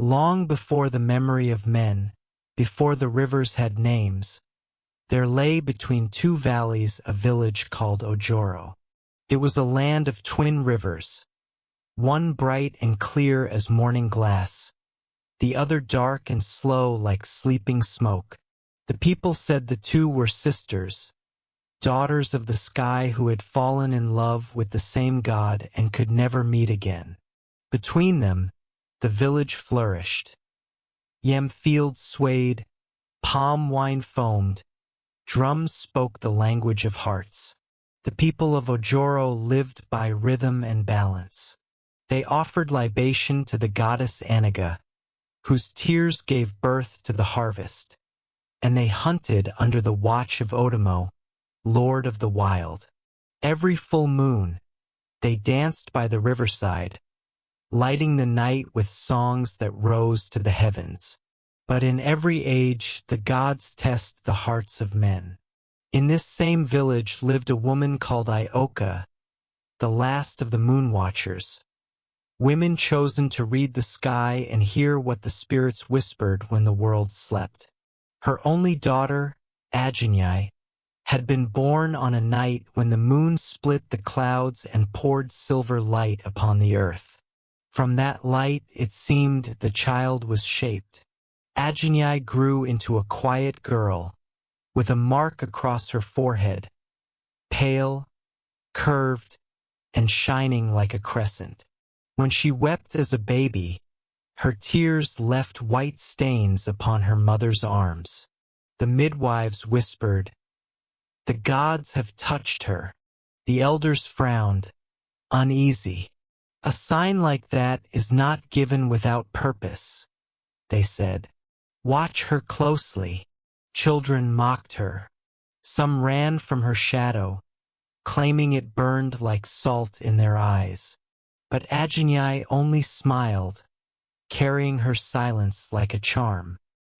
Long before the memory of men, before the rivers had names, there lay between two valleys a village called Ojoro. It was a land of twin rivers, one bright and clear as morning glass, the other dark and slow like sleeping smoke. The people said the two were sisters, daughters of the sky who had fallen in love with the same god and could never meet again. Between them, the village flourished. Yam fields swayed, palm wine foamed, drums spoke the language of hearts. The people of Ojoro lived by rhythm and balance. They offered libation to the goddess Anaga, whose tears gave birth to the harvest, and they hunted under the watch of Otomo, lord of the wild. Every full moon, they danced by the riverside, lighting the night with songs that rose to the heavens. But in every age, the gods test the hearts of men. In this same village lived a woman called Ioka, the last of the moon watchers, women chosen to read the sky and hear what the spirits whispered when the world slept. Her only daughter, Ajinai, had been born on a night when the moon split the clouds and poured silver light upon the earth. From that light, it seemed the child was shaped. Ajinai grew into a quiet girl, with a mark across her forehead, pale, curved, and shining like a crescent. When she wept as a baby, her tears left white stains upon her mother's arms. The midwives whispered, "The gods have touched her." The elders frowned, uneasy. "A sign like that is not given without purpose," they said. "Watch her closely." Children mocked her. Some ran from her shadow, claiming it burned like salt in their eyes. But Ajinai only smiled, carrying her silence like a charm.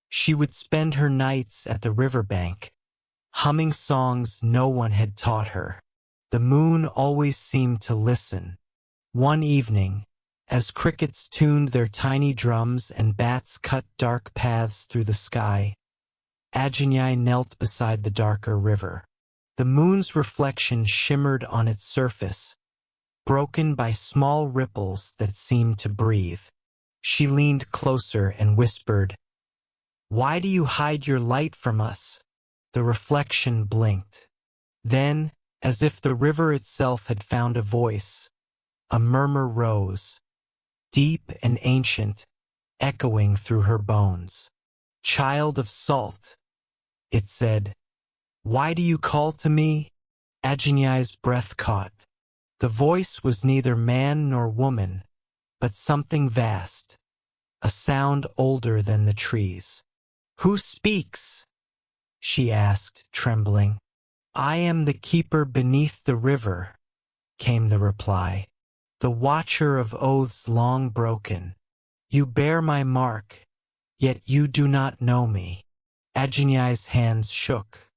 She would spend her nights at the riverbank, humming songs no one had taught her. The moon always seemed to listen. One evening, as crickets tuned their tiny drums and bats cut dark paths through the sky, Ajinai knelt beside the darker river. The moon's reflection shimmered on its surface, broken by small ripples that seemed to breathe. She leaned closer and whispered, "Why do you hide your light from us?" The reflection blinked. Then, as if the river itself had found a voice, a murmur rose, deep and ancient, echoing through her bones. "Child of salt," it said, "why do you call to me?" Ajinai's breath caught. The voice was neither man nor woman, but something vast, a sound older than the trees. "Who speaks?" she asked, trembling. "I am the keeper beneath the river," came the reply. "The watcher of oaths long broken. You bear my mark, yet you do not know me." Ajinai's hands shook.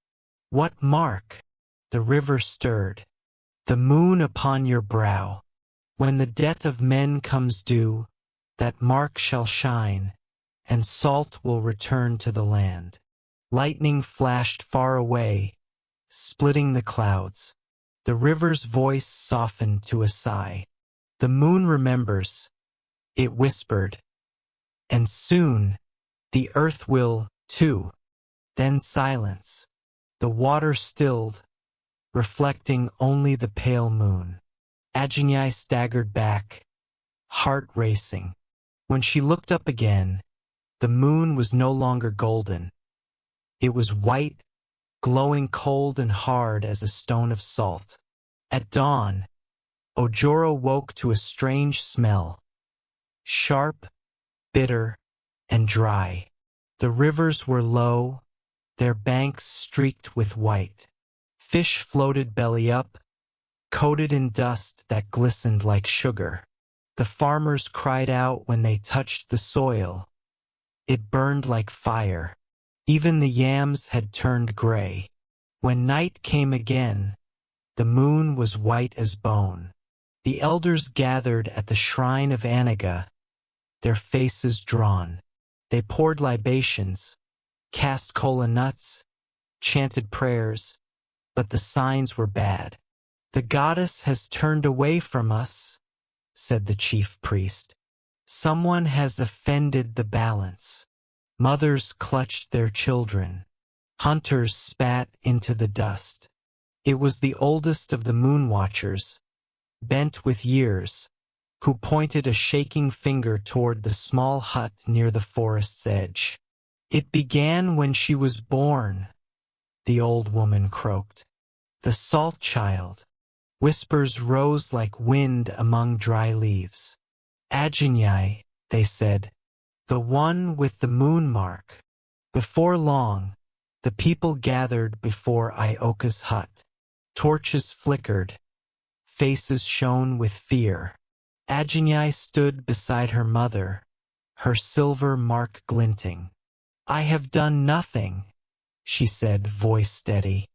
"What mark?" The river stirred. "The moon upon your brow. When the death of men comes due, that mark shall shine, and salt will return to the land." Lightning flashed far away, splitting the clouds. The river's voice softened to a sigh. "The moon remembers," it whispered, "and soon the earth will, too." Then silence. The water stilled, reflecting only the pale moon. Ajinai staggered back, heart racing. When she looked up again, the moon was no longer golden. It was white, glowing cold and hard as a stone of salt. At dawn, Ojoro woke to a strange smell, sharp, bitter, and dry. The rivers were low, their banks streaked with white. Fish floated belly up, coated in dust that glistened like sugar. The farmers cried out when they touched the soil. It burned like fire. Even the yams had turned gray. When night came again, the moon was white as bone. The elders gathered at the shrine of Anaga, their faces drawn. They poured libations, cast kola nuts, chanted prayers, but the signs were bad. "The goddess has turned away from us," said the chief priest. "Someone has offended the balance." Mothers clutched their children. Hunters spat into the dust. It was the oldest of the moon watchers, bent with years, who pointed a shaking finger toward the small hut near the forest's edge. "It began when she was born," the old woman croaked. "The salt child." Whispers rose like wind among dry leaves. "Ajinai," they said, "the one with the moon mark." Before long, the people gathered before Ioka's hut. Torches flickered. Faces shone with fear. Ajinai stood beside her mother, her silver mark glinting. "I have done nothing," she said, voice steady.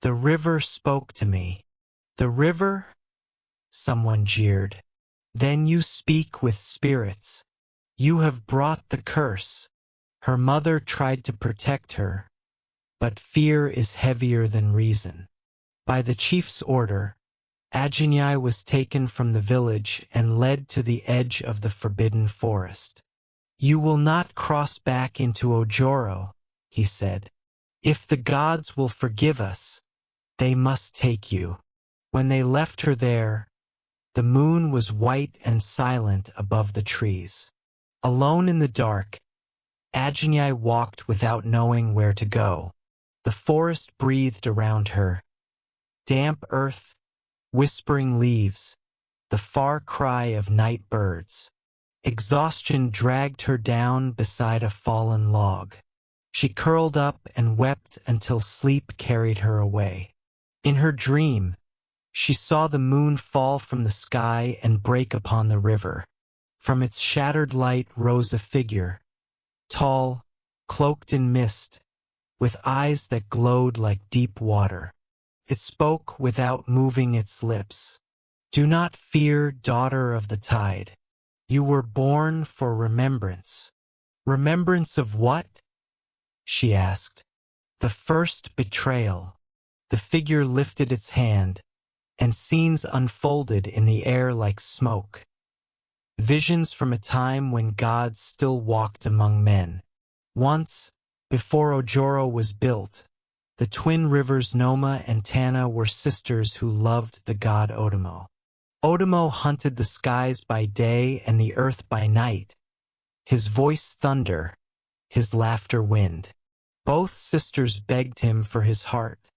"The river spoke to me." "The river?" someone jeered. "Then you speak with spirits. You have brought the curse." Her mother tried to protect her, but fear is heavier than reason. By the chief's order, Ajinai was taken from the village and led to the edge of the forbidden forest. "You will not cross back into Ojoro," he said. "If the gods will forgive us, they must take you." When they left her there, the moon was white and silent above the trees. Alone in the dark, Ajinai walked without knowing where to go. The forest breathed around her. Damp earth, whispering leaves, the far cry of night birds. Exhaustion dragged her down beside a fallen log. She curled up and wept until sleep carried her away. In her dream, she saw the moon fall from the sky and break upon the river. From its shattered light rose a figure, tall, cloaked in mist, with eyes that glowed like deep water. It spoke without moving its lips. "Do not fear, daughter of the tide. You were born for remembrance." "Remembrance of what?" she asked. "The first betrayal." The figure lifted its hand, and scenes unfolded in the air like smoke. Visions from a time when gods still walked among men. Once, before Ojoro was built, the twin rivers Noma and Tana were sisters who loved the god Otomo. Otomo hunted the skies by day and the earth by night, his voice thunder, his laughter wind. Both sisters begged him for his heart,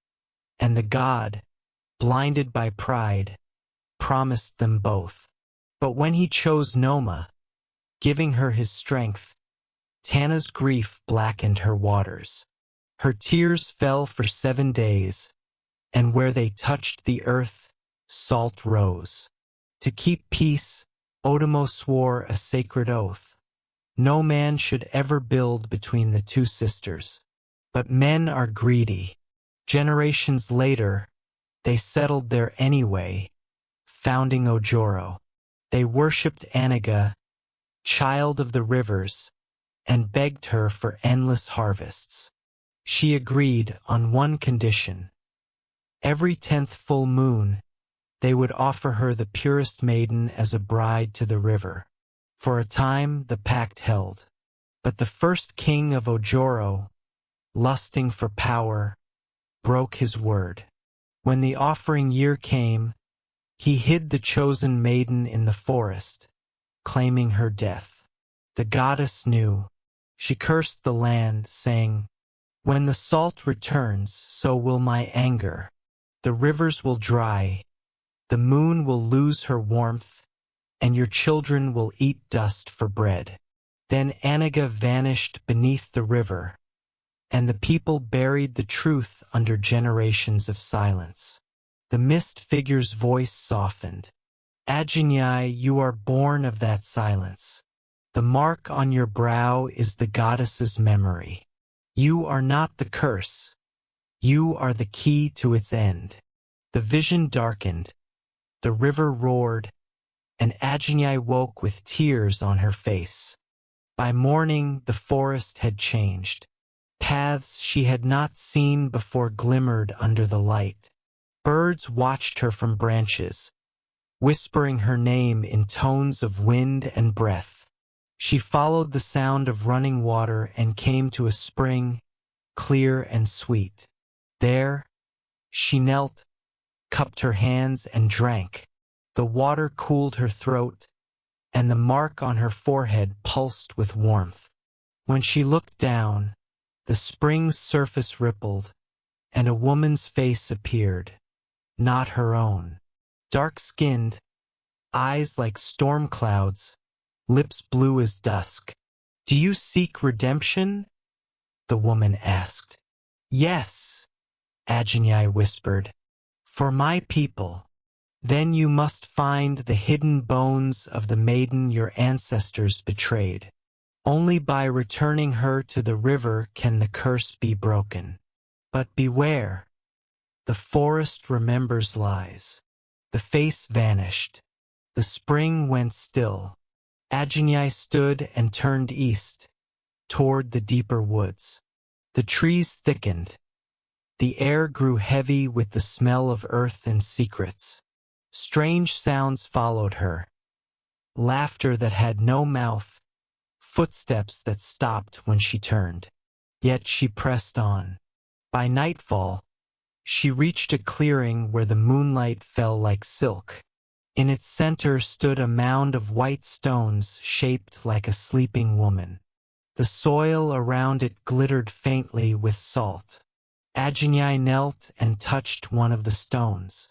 and the god, blinded by pride, promised them both. But when he chose Noma, giving her his strength, Tana's grief blackened her waters. Her tears fell for 7 days, and where they touched the earth, salt rose. To keep peace, Otomo swore a sacred oath. No man should ever build between the two sisters. But men are greedy. Generations later, they settled there anyway, founding Ojoro. They worshipped Anaga, child of the rivers, and begged her for endless harvests. She agreed on one condition. Every 10th full moon, they would offer her the purest maiden as a bride to the river. For a time, the pact held. But the first king of Ojoro, lusting for power, broke his word. When the offering year came, he hid the chosen maiden in the forest, claiming her death. The goddess knew. She cursed the land, saying, "When the salt returns, so will my anger. The rivers will dry, the moon will lose her warmth, and your children will eat dust for bread." Then Anaga vanished beneath the river, and the people buried the truth under generations of silence. The mist figure's voice softened. "Ajinai, you are born of that silence. The mark on your brow is the goddess's memory. You are not the curse. You are the key to its end." The vision darkened. The river roared, and Ajinai woke with tears on her face. By morning the forest had changed. Paths she had not seen before glimmered under the light. Birds watched her from branches, whispering her name in tones of wind and breath. She followed the sound of running water and came to a spring, clear and sweet. There, she knelt, cupped her hands and drank. The water cooled her throat, and the mark on her forehead pulsed with warmth. When she looked down, the spring's surface rippled, and a woman's face appeared, not her own. Dark-skinned, eyes like storm clouds, lips blue as dusk. "Do you seek redemption?" the woman asked. "Yes," Ajinai whispered, "for my people. Then you must find the hidden bones of the maiden your ancestors betrayed. Only by returning her to the river can the curse be broken. But beware, the forest remembers lies." The face vanished. The spring went still. Ajinai stood and turned east, toward the deeper woods. The trees thickened. The air grew heavy with the smell of earth and secrets. Strange sounds followed her. Laughter that had no mouth, footsteps that stopped when she turned. Yet she pressed on. By nightfall, she reached a clearing where the moonlight fell like silk. In its center stood a mound of white stones shaped like a sleeping woman. The soil around it glittered faintly with salt. Ajinai knelt and touched one of the stones.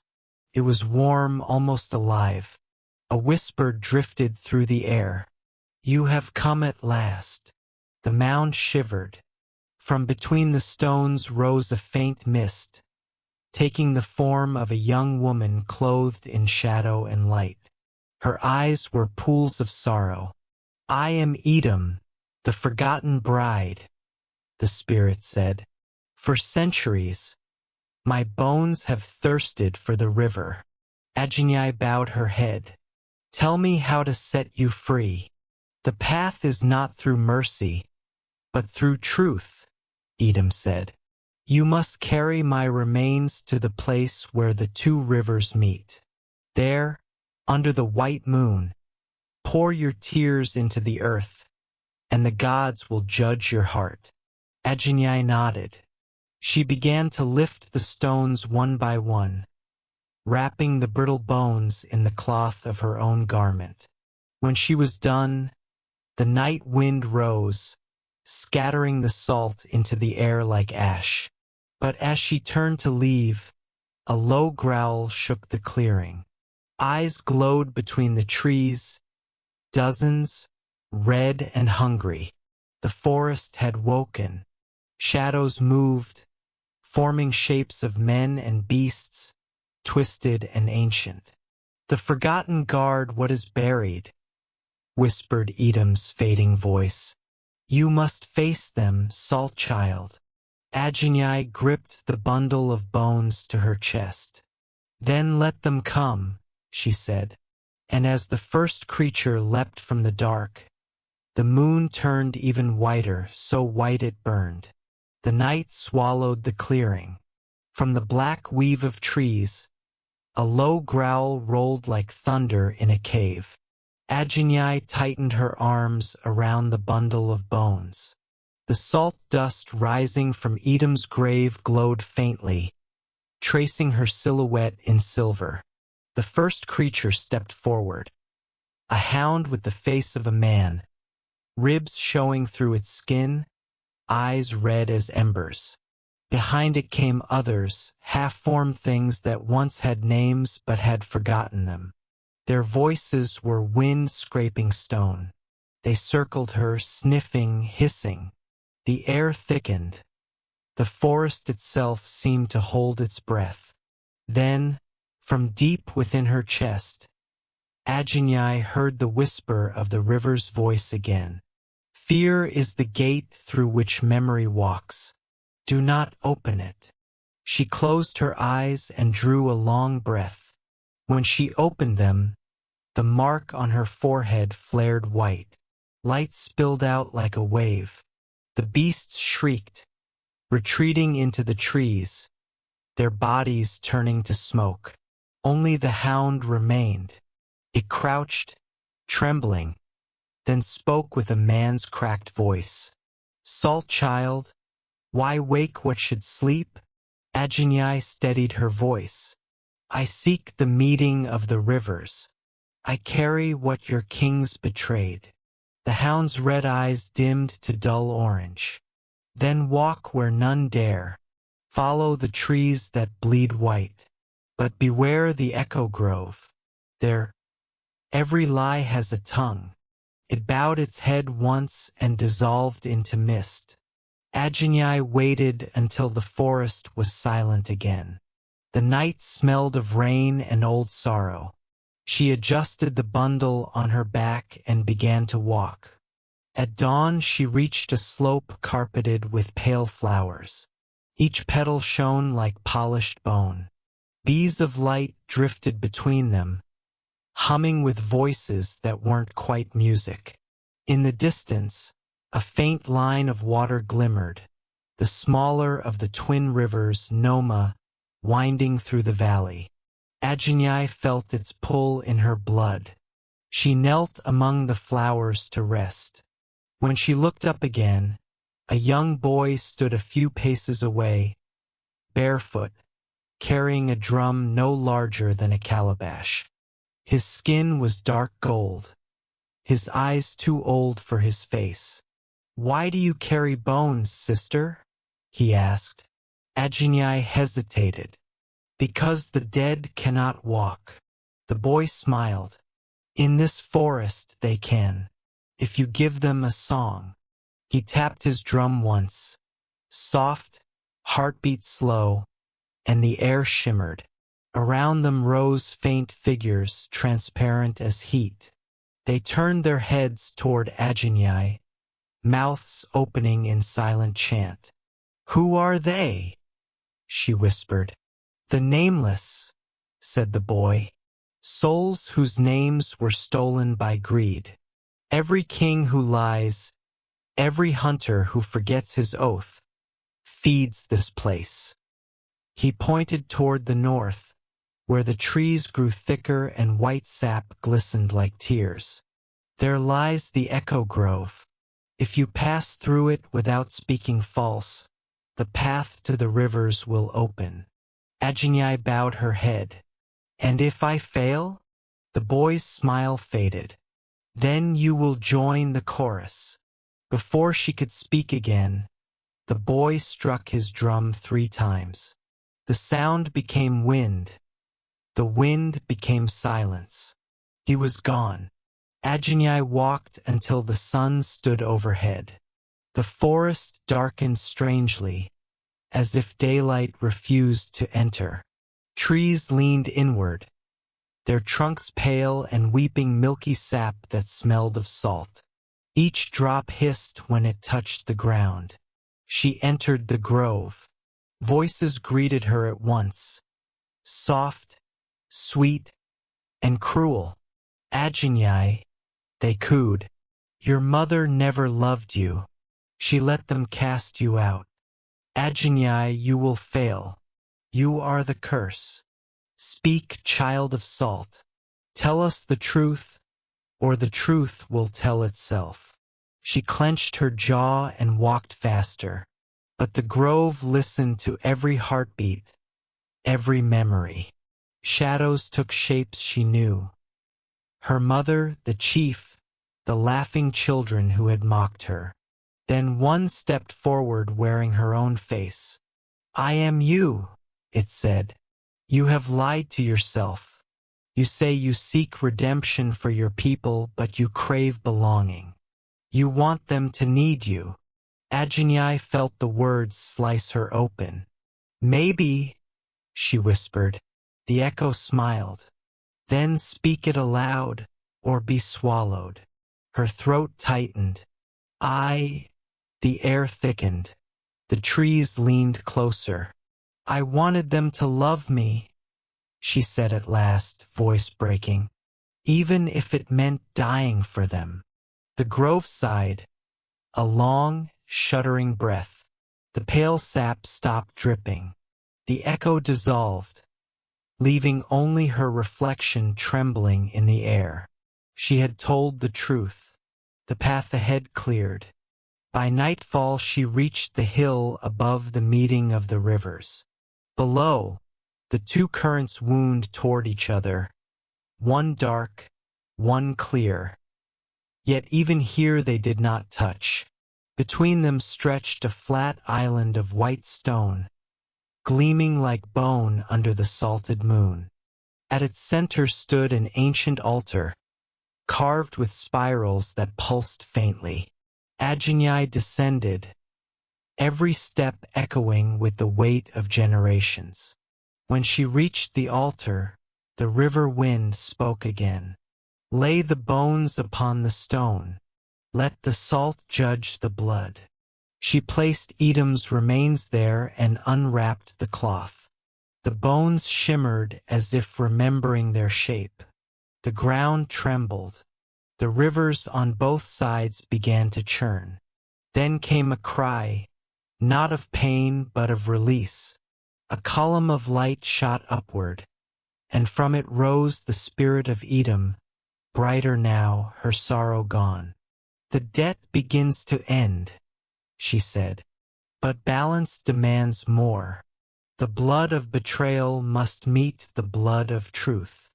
It was warm, almost alive. A whisper drifted through the air. "You have come at last." The mound shivered. From between the stones rose a faint mist, taking the form of a young woman clothed in shadow and light. Her eyes were pools of sorrow. "I am Edom, the forgotten bride," the spirit said. "For centuries, my bones have thirsted for the river." Ajinai bowed her head. "Tell me how to set you free." "The path is not through mercy, but through truth," Edom said. "You must carry my remains to the place where the two rivers meet. There, under the white moon, pour your tears into the earth, and the gods will judge your heart." Ajinai nodded. She began to lift the stones one by one, wrapping the brittle bones in the cloth of her own garment. When she was done, the night wind rose, scattering the salt into the air like ash. But as she turned to leave, a low growl shook the clearing. Eyes glowed between the trees, dozens, red and hungry. The forest had woken. Shadows moved, forming shapes of men and beasts, twisted and ancient. "The forgotten guard what is buried," whispered Edom's fading voice. "You must face them, salt child." Ajinai gripped the bundle of bones to her chest. "Then let them come," she said. And as the first creature leapt from the dark, the moon turned even whiter, so white it burned. The night swallowed the clearing. From the black weave of trees, a low growl rolled like thunder in a cave. Ajinai tightened her arms around the bundle of bones. The salt dust rising from Edom's grave glowed faintly, tracing her silhouette in silver. The first creature stepped forward. A hound with the face of a man, ribs showing through its skin, eyes red as embers. Behind it came others, half-formed things that once had names but had forgotten them. Their voices were wind scraping stone. They circled her, sniffing, hissing. The air thickened. The forest itself seemed to hold its breath. Then, from deep within her chest, Ajinai heard the whisper of the river's voice again. "Fear is the gate through which memory walks. Do not open it." She closed her eyes and drew a long breath. When she opened them, The mark on her forehead flared white. Light spilled out like a wave. The beasts shrieked, retreating into the trees, their bodies turning to smoke. Only the hound remained. It crouched, trembling, then spoke with a man's cracked voice. "Salt child, why wake what should sleep?" Ajinai steadied her voice. "I seek the meeting of the rivers. I carry what your kings betrayed." The hound's red eyes dimmed to dull orange. "Then walk where none dare. Follow the trees that bleed white. But beware the echo grove. There, every lie has a tongue." It bowed its head once and dissolved into mist. Ajinai waited until the forest was silent again. The night smelled of rain and old sorrow. She adjusted the bundle on her back and began to walk. At dawn she reached a slope carpeted with pale flowers. Each petal shone like polished bone. Bees of light drifted between them, humming with voices that weren't quite music. In the distance, a faint line of water glimmered, the smaller of the twin rivers Noma winding through the valley. Ajinai felt its pull in her blood. She knelt among the flowers to rest. When she looked up again, a young boy stood a few paces away, barefoot, carrying a drum no larger than a calabash. His skin was dark gold, his eyes too old for his face. "Why do you carry bones, sister?" he asked. Ajinai hesitated. "Because the dead cannot walk." The boy smiled. "In this forest they can, if you give them a song." He tapped his drum once. Soft, heartbeat slow, and the air shimmered. Around them rose faint figures, transparent as heat. They turned their heads toward Ajinai, mouths opening in silent chant. "Who are they?" she whispered. "The nameless," said the boy. "Souls whose names were stolen by greed. Every king who lies, every hunter who forgets his oath, feeds this place." He pointed toward the north, where the trees grew thicker and white sap glistened like tears. "There lies the echo grove. If you pass through it without speaking false, the path to the rivers will open." Ajinai bowed her head. "And if I fail?" The boy's smile faded. "Then you will join the chorus." Before she could speak again, the boy struck his drum 3 times. The sound became wind. The wind became silence. He was gone. Ajinai walked until the sun stood overhead. The forest darkened strangely, as if daylight refused to enter. Trees leaned inward, their trunks pale and weeping milky sap that smelled of salt. Each drop hissed when it touched the ground. She entered the grove. Voices greeted her at once, soft, sweet, and cruel. "Ajinai," they cooed, "your mother never loved you. She let them cast you out. Ajinai, you will fail. You are the curse. Speak, child of salt. Tell us the truth, or the truth will tell itself." She clenched her jaw and walked faster, but the grove listened to every heartbeat, every memory. Shadows took shapes she knew. Her mother, the chief, the laughing children who had mocked her. Then one stepped forward wearing her own face. "I am you," it said. "You have lied to yourself. You say you seek redemption for your people, but you crave belonging. You want them to need you." Ajinai felt the words slice her open. "Maybe," she whispered. The echo smiled. "Then speak it aloud, or be swallowed." Her throat tightened. The air thickened. The trees leaned closer. "I wanted them to love me," she said at last, voice breaking. even if it meant dying for them. The grove sighed, a long, shuddering breath. The pale sap stopped dripping. The echo dissolved, leaving only her reflection trembling in the air. She had told the truth. The path ahead cleared. By nightfall she reached the hill above the meeting of the rivers. Below, the two currents wound toward each other, one dark, one clear. Yet even here they did not touch. Between them stretched a flat island of white stone, gleaming like bone under the salted moon. At its center stood an ancient altar, carved with spirals that pulsed faintly. Ajinai descended, every step echoing with the weight of generations. When she reached the altar, the river wind spoke again. Lay the bones upon the stone. Let the salt judge the blood. She placed Edom's remains there and unwrapped the cloth. The bones shimmered as if remembering their shape. The ground trembled. The rivers on both sides began to churn. Then came a cry, not of pain but of release. A column of light shot upward, and from it rose the spirit of Edom, brighter now, her sorrow gone. The debt begins to end, she said, but balance demands more. The blood of betrayal must meet the blood of truth.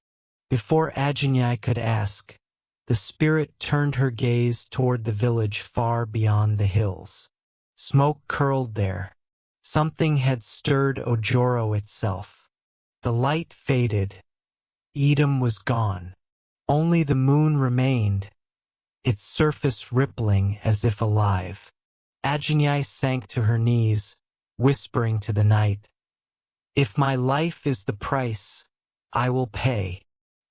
Before Ajinai could ask, the spirit turned her gaze toward the village far beyond the hills. Smoke curled there. Something had stirred Ojoro itself. The light faded. Edom was gone. Only the moon remained, its surface rippling as if alive. Ajinai sank to her knees, whispering to the night, "If my life is the price, I will pay."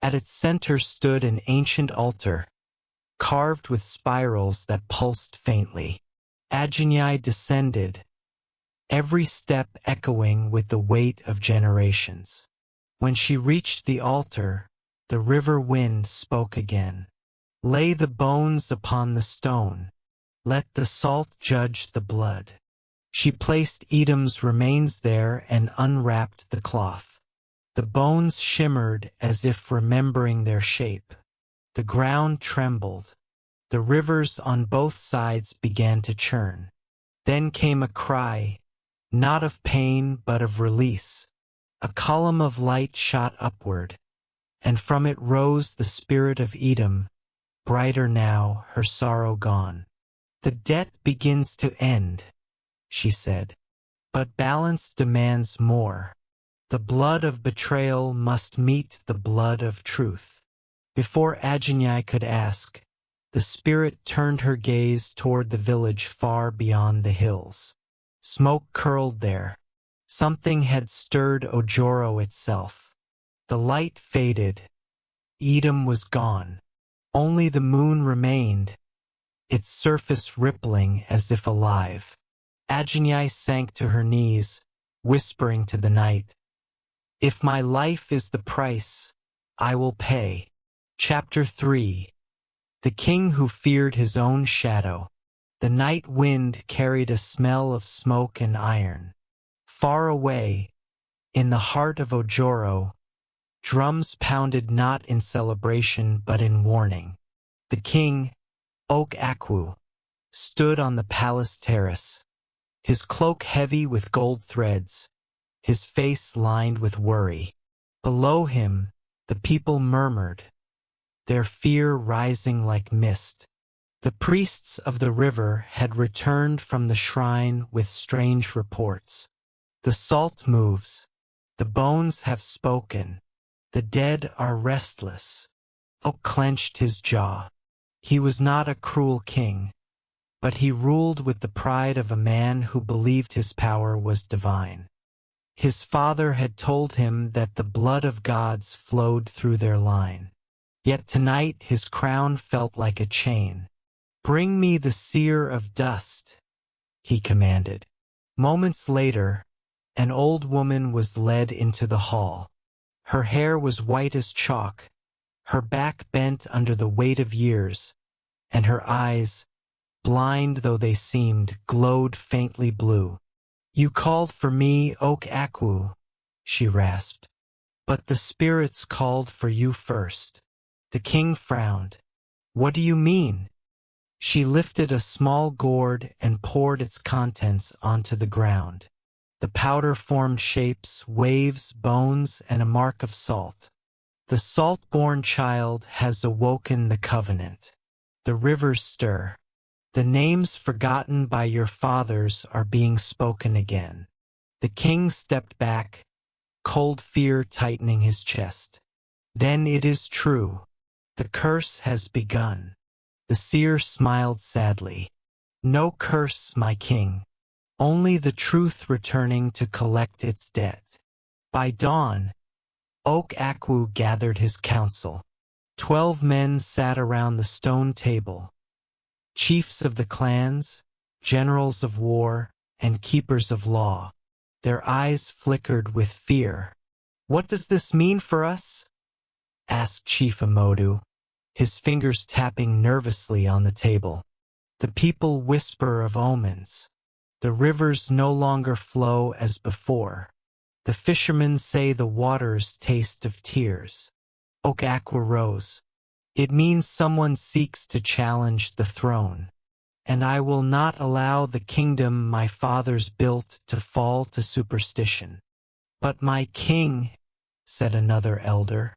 At its center stood an ancient altar, carved with spirals that pulsed faintly. Ajinai descended, every step echoing with the weight of generations. When she reached the altar, the river wind spoke again. Lay the bones upon the stone. Let the salt judge the blood. She placed Edom's remains there and unwrapped the cloth. The bones shimmered as if remembering their shape. The ground trembled. The rivers on both sides began to churn. Then came a cry, not of pain but of release. A column of light shot upward, and from it rose the spirit of Edom, brighter now, her sorrow gone. The debt begins to end, she said, but balance demands more. The blood of betrayal must meet the blood of truth. Before Ajinai could ask, the spirit turned her gaze toward the village far beyond the hills. Smoke curled there. Something had stirred Ojoro itself. The light faded. Edom was gone. Only the moon remained, its surface rippling as if alive. Ajinai sank to her knees, whispering to the night, "If my life is the price, I will pay." Chapter 3. The king who feared his own shadow. The night wind carried a smell of smoke and iron. Far away, in the heart of Ojoro, drums pounded not in celebration but in warning. The king, Oak Akwu, stood on the palace terrace, his cloak heavy with gold threads, his face lined with worry. Below him, the people murmured, their fear rising like mist. The priests of the river had returned from the shrine with strange reports. The salt moves, the bones have spoken, the dead are restless. Oak clenched his jaw. He was not a cruel king, but he ruled with the pride of a man who believed his power was divine. His father had told him that the blood of gods flowed through their line. Yet tonight his crown felt like a chain. "Bring me the seer of dust," he commanded. Moments later, an old woman was led into the hall. Her hair was white as chalk, Her back bent under the weight of years, and her eyes, blind though they seemed, glowed faintly blue. "You called for me, Oak Akwu," she rasped. "But the spirits called for you first." The king frowned. "What do you mean?" She lifted a small gourd and poured its contents onto the ground. The powder formed shapes, waves, bones, and a mark of salt. "The salt-born child has awoken the covenant. The rivers stir. The names forgotten by your fathers are being spoken again." The king stepped back, cold fear tightening his chest. "Then it is true. The curse has begun." The seer smiled sadly. "No curse, my king. Only the truth returning to collect its debt." By dawn, Oak Akwu gathered his council. 12 men sat around the stone table. Chiefs of the clans, generals of war, and keepers of law. Their eyes flickered with fear. "What does this mean for us?" asked Chief Amodu, his fingers tapping nervously on the table. The people whisper of omens. The rivers no longer flow as before. The fishermen say the waters taste of tears. Oak Akwu rose. "It means someone seeks to challenge the throne, and I will not allow the kingdom my fathers built to fall to superstition." "But my king," said another elder,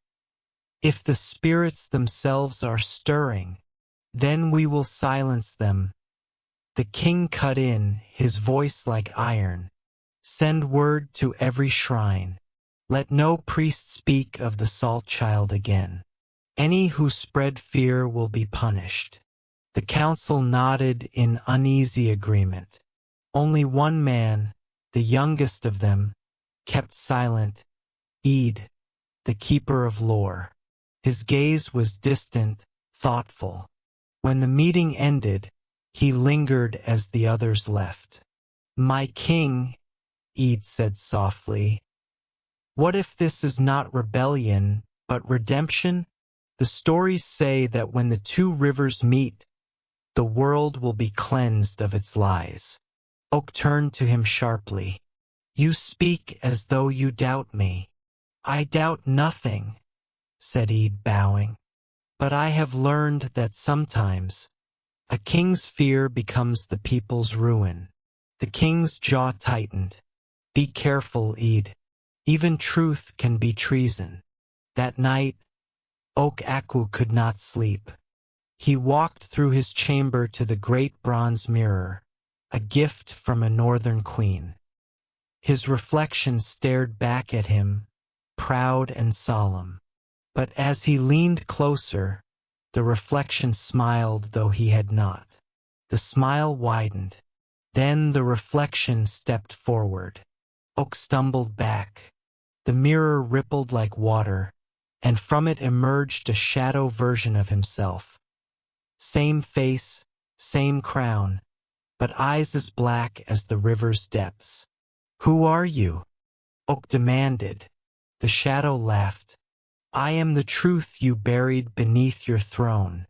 "if the spirits themselves are stirring, then we will silence them." The king cut in, his voice like iron. "Send word to every shrine. Let no priest speak of the salt child again. Any who spread fear will be punished." The council nodded in uneasy agreement. Only one man, the youngest of them, kept silent, Eid, the keeper of lore. His gaze was distant, thoughtful. When the meeting ended, he lingered as the others left. "My king," Eid said softly, "what if this is not rebellion, but redemption? The stories say that when the two rivers meet, the world will be cleansed of its lies." Oak turned to him sharply. "You speak as though you doubt me." "I doubt nothing," said Eid, bowing. "But I have learned that sometimes a king's fear becomes the people's ruin." The king's jaw tightened. "Be careful, Eid. Even truth can be treason." That night, Oak Akwu could not sleep. He walked through his chamber to the great bronze mirror, a gift from a northern queen. His reflection stared back at him, proud and solemn. But as he leaned closer, the reflection smiled though he had not. The smile widened. Then the reflection stepped forward. Oak stumbled back. The mirror rippled like water, and from it emerged a shadow version of himself. Same face, same crown, but eyes as black as the river's depths. "Who are you?" Oak demanded. The shadow laughed. "I am the truth you buried beneath your throne,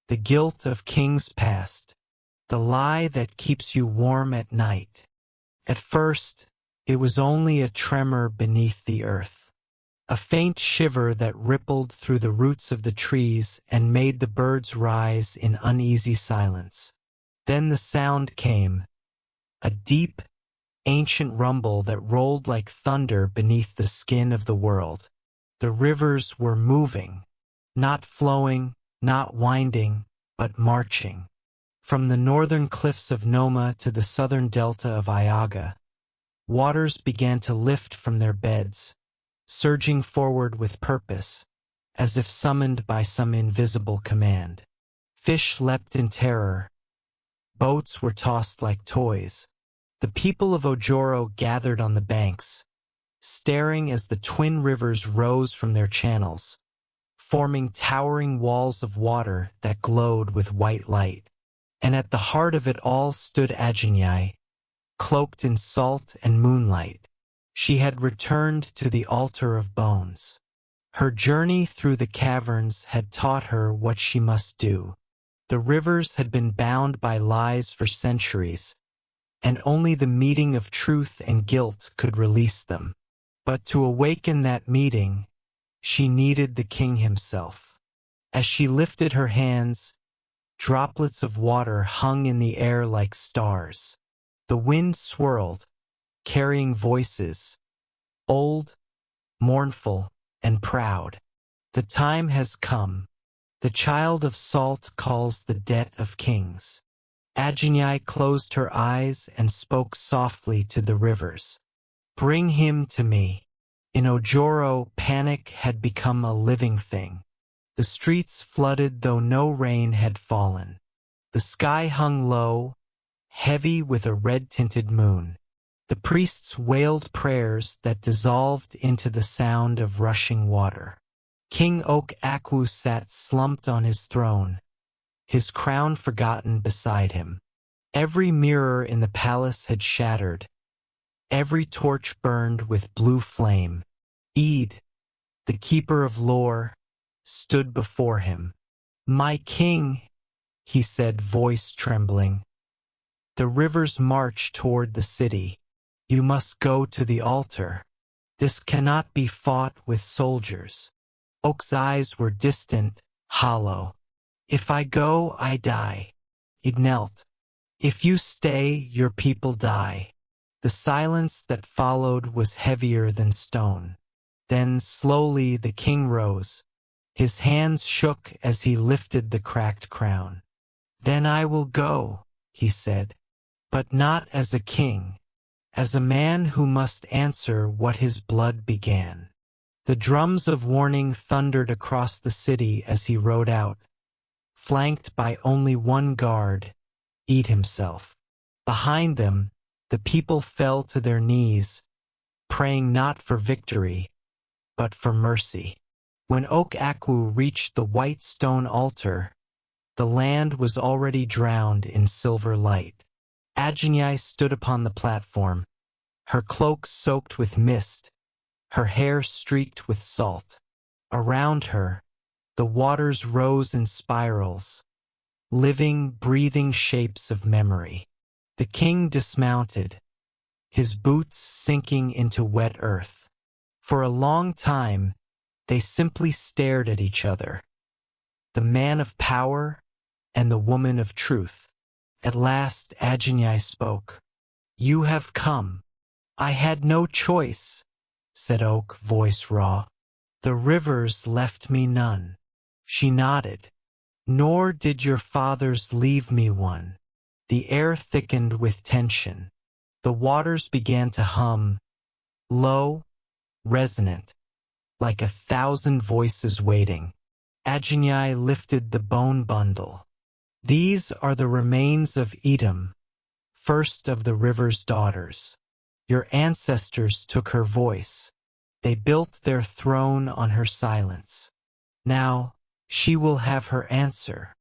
the guilt of kings past, the lie that keeps you warm at night. At first, it was only a tremor beneath the earth, a faint shiver that rippled through the roots of the trees and made the birds rise in uneasy silence. Then the sound came, a deep, ancient rumble that rolled like thunder beneath the skin of the world. The rivers were moving, not flowing, not winding, but marching. From the northern cliffs of Noma to the southern delta of Ayaga, waters began to lift from their beds, surging forward with purpose, as if summoned by some invisible command. Fish leapt in terror. Boats were tossed like toys. The people of Ojoro gathered on the banks, staring as the twin rivers rose from their channels, forming towering walls of water that glowed with white light. And at the heart of it all stood Ajinyai, cloaked in salt and moonlight. She had returned to the altar of bones. Her journey through the caverns had taught her what she must do. The rivers had been bound by lies for centuries, and only the meeting of truth and guilt could release them. But to awaken that meeting, she needed the king himself. As she lifted her hands, droplets of water hung in the air like stars. The wind swirled, carrying voices, old, mournful, and proud. The time has come. The child of salt calls the debt of kings. Ajinai closed her eyes and spoke softly to the rivers. Bring him to me. In Ojoro, panic had become a living thing. The streets flooded though no rain had fallen. The sky hung low, heavy with a red-tinted moon. The priests wailed prayers that dissolved into the sound of rushing water. King Ok Akwu sat slumped on his throne, his crown forgotten beside him. Every mirror in the palace had shattered. Every torch burned with blue flame. Eid, the keeper of lore, stood before him. "My king," he said, voice trembling. "The rivers march toward the city. You must go to the altar. This cannot be fought with soldiers." Ok's eyes were distant, hollow. "If I go, I die." He knelt. "If you stay, your people die." The silence that followed was heavier than stone. Then slowly the king rose. His hands shook as he lifted the cracked crown. "Then I will go," he said, "but not as a king, as a man who must answer what his blood began." The drums of warning thundered across the city as he rode out, flanked by only one guard, Eid himself. Behind them, the people fell to their knees, praying not for victory, but for mercy. When Ok Akwu reached the white stone altar, the land was already drowned in silver light. Ajinai stood upon the platform, her cloak soaked with mist, her hair streaked with salt. Around her, the waters rose in spirals, living, breathing shapes of memory. The king dismounted, his boots sinking into wet earth. For a long time, they simply stared at each other, the man of power and the woman of truth. At last Ajinai spoke. "You have come." "I had no choice," said Ok, voice raw. "The rivers left me none." She nodded. "Nor did your fathers leave me one." The air thickened with tension. The waters began to hum, low, resonant, like 1,000 voices waiting. Ajinai lifted the bone bundle. "These are the remains of Edom, first of the river's daughters. Your ancestors took her voice. They built their throne on her silence. Now she will have her answer."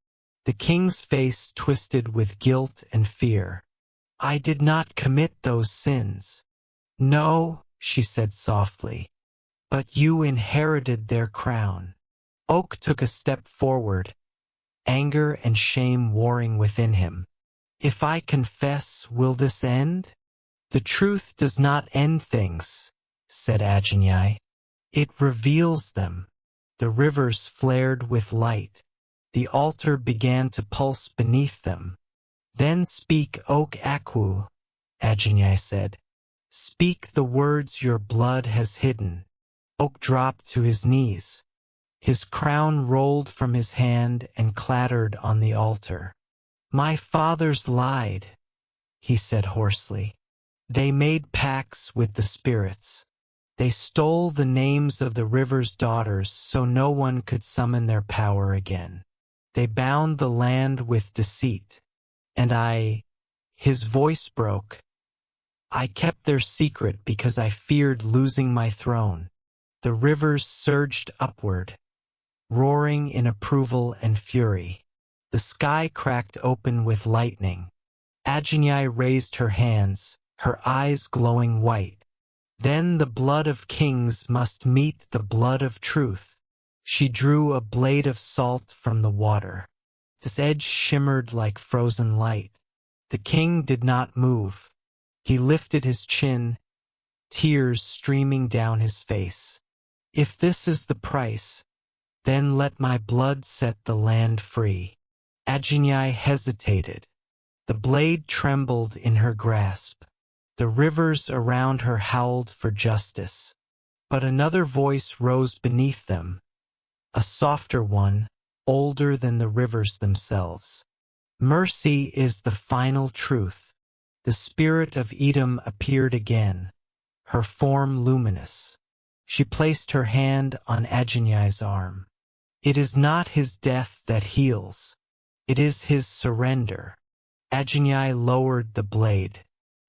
The king's face twisted with guilt and fear. "I did not commit those sins." "No," she said softly, "but you inherited their crown." Ok took a step forward, anger and shame warring within him. "If I confess, will this end?" "The truth does not end things," said Ajinai. "It reveals them." The rivers flared with light. The altar began to pulse beneath them. "Then speak, Ok Akwu," Ajinai said. "Speak the words your blood has hidden." Ok dropped to his knees. His crown rolled from his hand and clattered on the altar. "My fathers lied," he said hoarsely. "They made pacts with the spirits. They stole the names of the river's daughters so no one could summon their power again. They bound the land with deceit. And his voice broke. "I kept their secret because I feared losing my throne." The rivers surged upward, roaring in approval and fury. The sky cracked open with lightning. Ajinai raised her hands, her eyes glowing white. Then the blood of kings must meet the blood of truth. She drew a blade of salt from the water. Its edge shimmered like frozen light. The king did not move. He lifted his chin, tears streaming down his face. If this is the price, then let my blood set the land free. Ajinai hesitated. The blade trembled in her grasp. The rivers around her howled for justice. But another voice rose beneath them, a softer one, older than the rivers themselves. Mercy is the final truth. The spirit of Edom appeared again, her form luminous. She placed her hand on Ajinai's arm. It is not his death that heals. It is his surrender. Ajinai lowered the blade.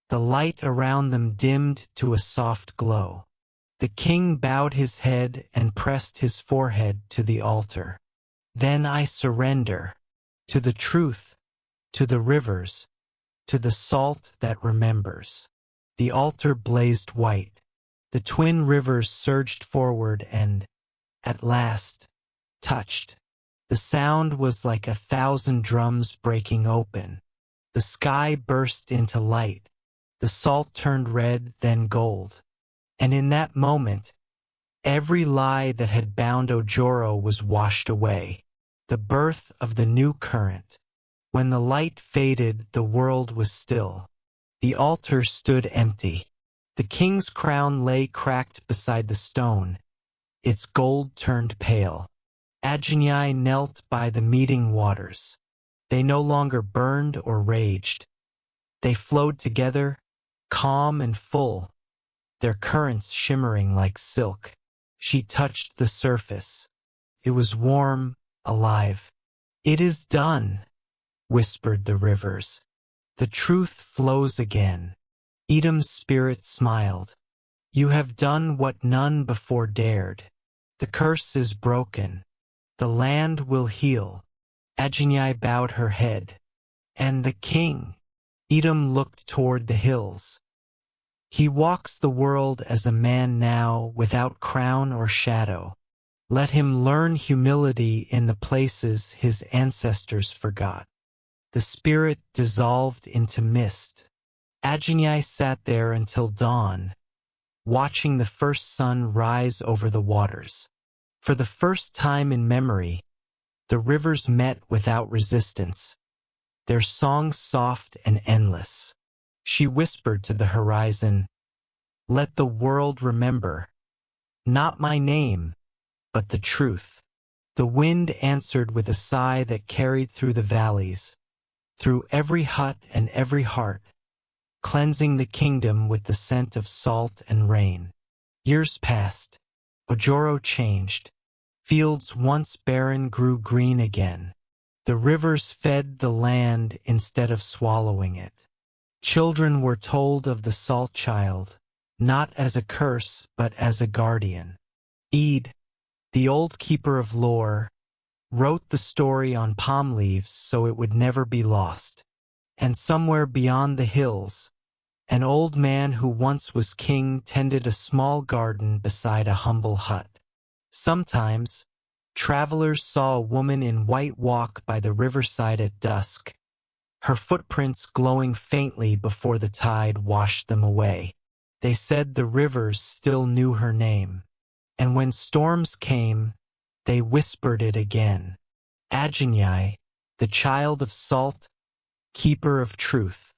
The light around them dimmed to a soft glow. The king bowed his head and pressed his forehead to the altar. Then I surrender to the truth, to the rivers, to the salt that remembers. The altar blazed white. The twin rivers surged forward and, at last, touched. The sound was like 1,000 drums breaking open. The sky burst into light. The salt turned red, then gold. And in that moment, every lie that had bound Ojoro was washed away. The birth of the new current. When the light faded, the world was still. The altar stood empty. The king's crown lay cracked beside the stone. Its gold turned pale. Ajinai knelt by the meeting waters. They no longer burned or raged. They flowed together, calm and full, their currents shimmering like silk. She touched the surface. It was warm, alive. It is done, whispered the rivers. The truth flows again. Edom's spirit smiled. You have done what none before dared. The curse is broken. The land will heal. Ajinai bowed her head. And the king? Edom looked toward the hills. He walks the world as a man now, without crown or shadow. Let him learn humility in the places his ancestors forgot. The spirit dissolved into mist. Ajinai sat there until dawn, watching the first sun rise over the waters. For the first time in memory, the rivers met without resistance, their songs soft and endless. She whispered to the horizon, let the world remember, not my name, but the truth. The wind answered with a sigh that carried through the valleys, through every hut and every heart, cleansing the kingdom with the scent of salt and rain. Years passed. Ojoro changed. Fields once barren grew green again. The rivers fed the land instead of swallowing it. Children were told of the salt child, not as a curse, but as a guardian. Eid, the old keeper of lore, wrote the story on palm leaves so it would never be lost. And somewhere beyond the hills, an old man who once was king tended a small garden beside a humble hut. Sometimes, travelers saw a woman in white walk by the riverside at dusk, her footprints glowing faintly before the tide washed them away. They said the rivers still knew her name, and when storms came, they whispered it again. Ajinai, the child of salt, keeper of truth.